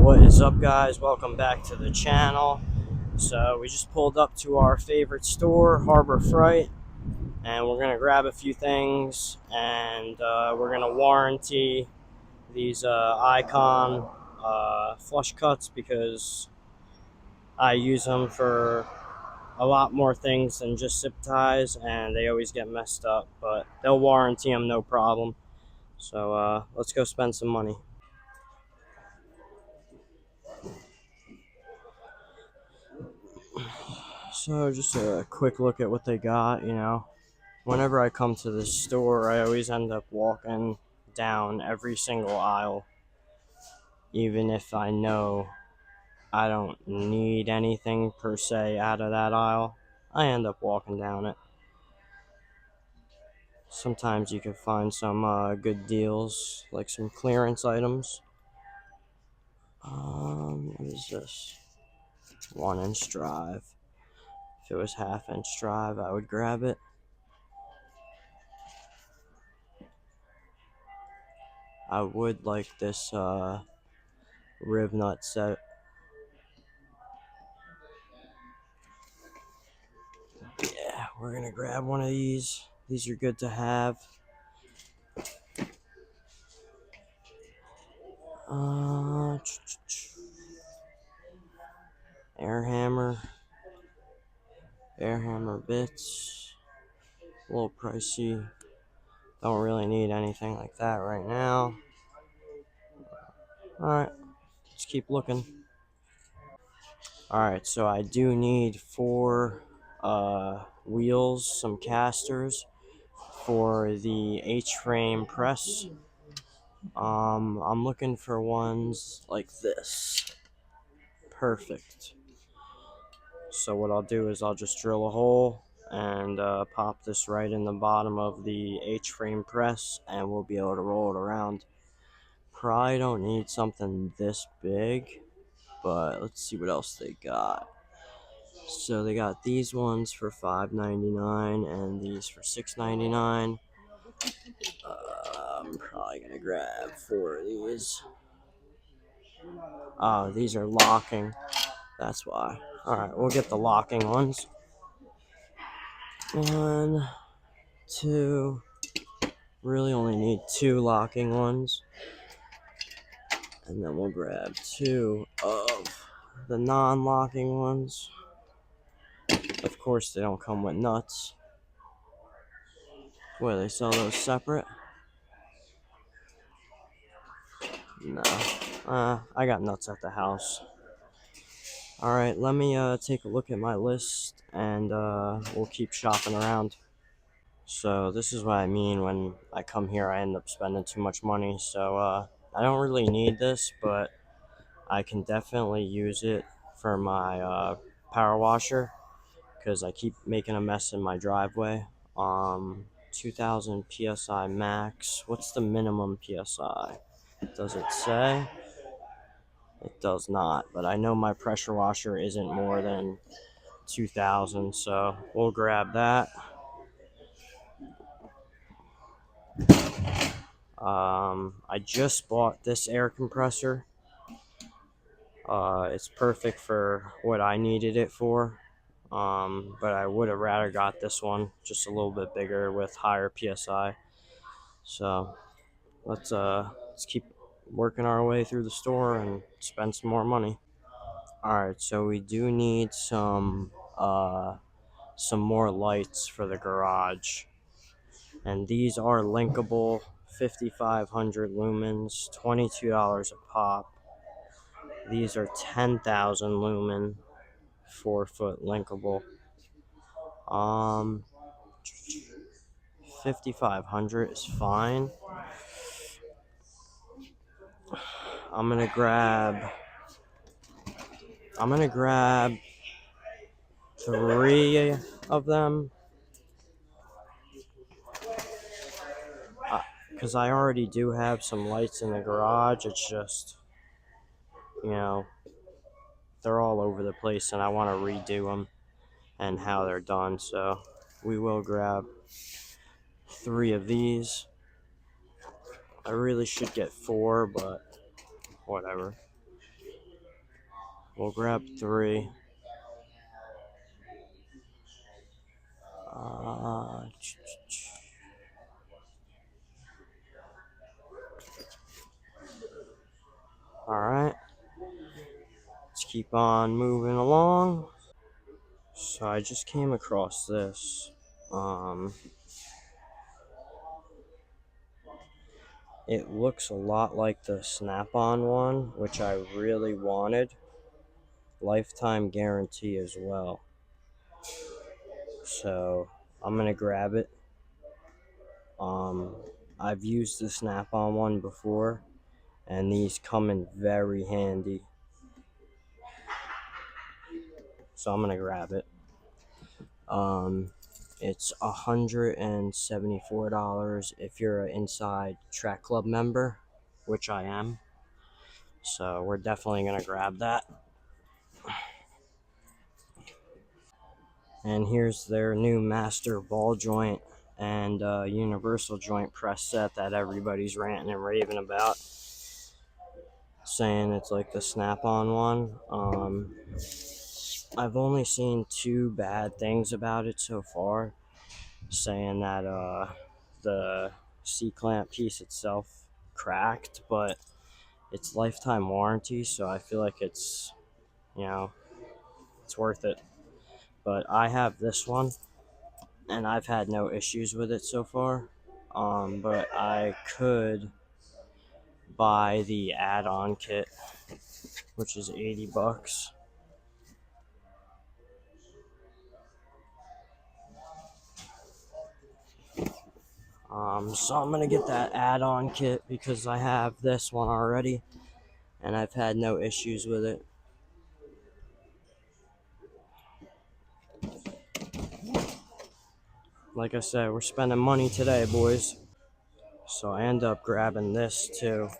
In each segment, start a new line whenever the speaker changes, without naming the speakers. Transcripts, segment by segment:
What is up, guys? Welcome back to the channel. So we just pulled up to our favorite store, Harbor Freight, and we're gonna grab a few things, and we're gonna warranty these Icon flush cuts because I use them for a lot more things than just zip ties, and they always get messed up, but they'll warranty them no problem. So let's go spend some money. So just a quick look at what they got. Whenever I come to this store, I always end up walking down every single aisle, even if I know I don't need anything per se out of that aisle. I end up walking down it. Sometimes you can find some good deals, like some clearance items. What is this? 1-inch drive. If it was half-inch drive, I would grab it. I would like this rib nut set. Yeah, we're gonna grab one of these. These are good to have. Air hammer bits. A little pricey. Don't really need anything like that right now. Alright, let's keep looking. Alright, so I do need 4 wheels, some casters for the H-frame press. I'm looking for ones like this. Perfect. So what I'll do is I'll just drill a hole and pop this right in the bottom of the H-frame press, and we'll be able to roll it around. Probably don't need something this big, but let's see what else they got. So they got these ones for $5.99 and these for $6.99. I'm probably gonna grab 4 of these. Oh, these are locking. That's why. Alright, we'll get the locking ones. 1, 2. Really only need 2 locking ones. And then we'll grab 2 of the non-locking ones. Of course, they don't come with nuts. Where they sell those separate? No. I got nuts at the house. Alright, let me take a look at my list, and we'll keep shopping around. So this is what I mean when I come here, I end up spending too much money. So I don't really need this, but I can definitely use it for my power washer because I keep making a mess in my driveway. 2000 psi max. What's the minimum psi? Does it say? It does not, but I know my pressure washer isn't more than 2000, so we'll grab that. I just bought this air compressor. It's perfect for what I needed it for, but I would have rather got this one, just a little bit bigger with higher psi. So let's keep working our way through the store and spend some more money. Alright, so we do need some more lights for the garage, and these are linkable. 5500 lumens, $22 a pop. These are 10,000 lumen, 4-foot linkable. 5500 is fine. I'm gonna grab 3 of them. Because I already do have some lights in the garage. It's just, they're all over the place, and I want to redo them and how they're done. So we will grab 3 of these. I really should get 4, but whatever. We'll grab 3. Alright. Let's keep on moving along. So I just came across this. It looks a lot like the Snap-on one, which I really wanted. Lifetime guarantee as well. So I'm gonna grab it. I've used the Snap-on one before, and these come in very handy. So I'm gonna grab it. It's $174 if you're an Inside Track Club member, which I am. So we're definitely gonna grab that. And here's their new master ball joint and universal joint press set that everybody's ranting and raving about, saying it's like the Snap-on one. I've only seen 2 bad things about it so far, saying that the C-clamp piece itself cracked, but it's lifetime warranty, so I feel like it's, it's worth it. But I have this one, and I've had no issues with it so far. But I could buy the add-on kit, which is $80. So I'm gonna get that add-on kit because I have this one already, and I've had no issues with it. Like I said, we're spending money today, boys. So I end up grabbing this too.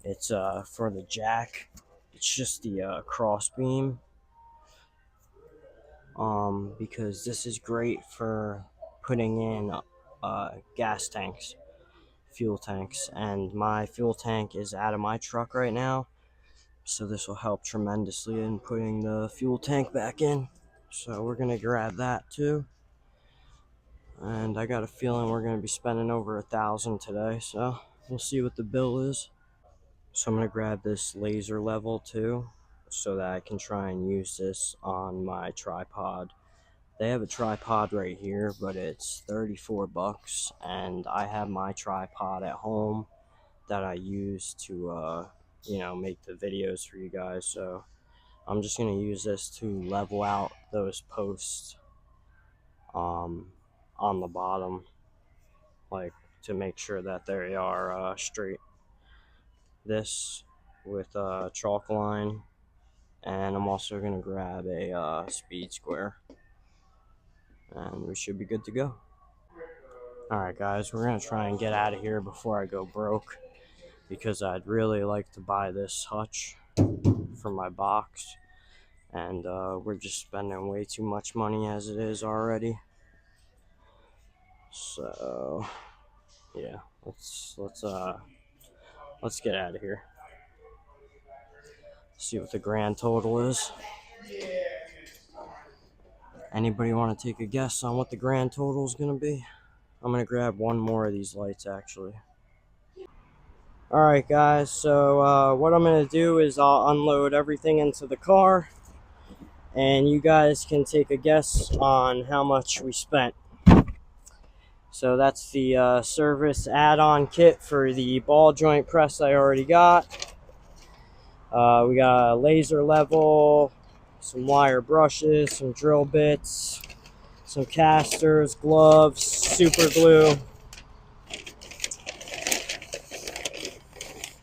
It's for the jack. It's just the cross beam. Because this is great for putting in gas tanks, fuel tanks, and my fuel tank is out of my truck right now, so this will help tremendously in putting the fuel tank back in. So we're gonna grab that too, and I got a feeling we're gonna be spending over $1,000 today, so we'll see what the bill is. So I'm gonna grab this laser level too, so that I can try and use this on my tripod. They have a tripod right here, but it's $34, and I have my tripod at home that I use to, make the videos for you guys. So I'm just gonna use this to level out those posts, on the bottom, like to make sure that they are straight. This with a chalk line, and I'm also gonna grab a speed square, and we should be good to go. Alright guys, we're going to try and get out of here before I go broke, because I'd really like to buy this hutch for my box, and we're just spending way too much money as it is already. So yeah, let's get out of here. See what the grand total is. Anybody want to take a guess on what the grand total is going to be? I'm going to grab one more of these lights actually. Alright guys, so what I'm going to do is I'll unload everything into the car, and you guys can take a guess on how much we spent. So that's the service add-on kit for the ball joint press I already got. We got a laser level, some wire brushes, some drill bits, some casters, gloves, super glue.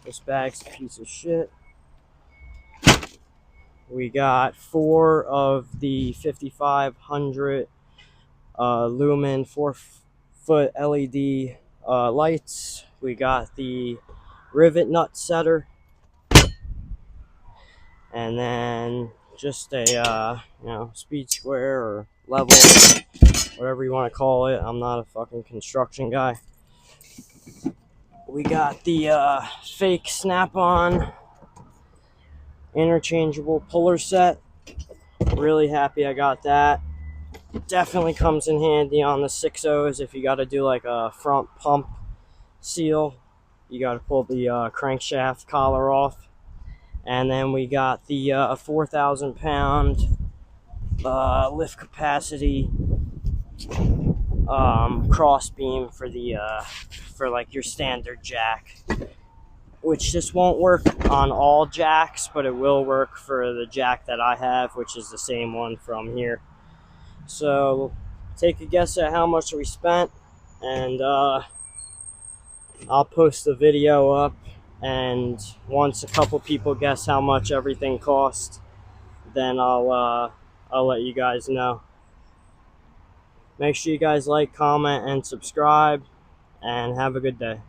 This bag's a piece of shit. We got 4 of the 5500 lumen 4-foot LED lights. We got the rivet nut setter, and then just a speed square or level, whatever you want to call it. I'm not a fucking construction guy. We got the fake Snap-on interchangeable puller set. Really happy I got that. Definitely comes in handy on the 6.0s if you got to do like a front pump seal. You got to pull the crankshaft collar off. And then we got the 4,000 pound lift capacity cross beam for the for like your standard jack, which just won't work on all jacks, but it will work for the jack that I have, which is the same one from here. So take a guess at how much we spent, and I'll post the video up, and once a couple people guess how much everything cost, then I'll let you guys know. Make sure you guys like, comment, and subscribe, and have a good day.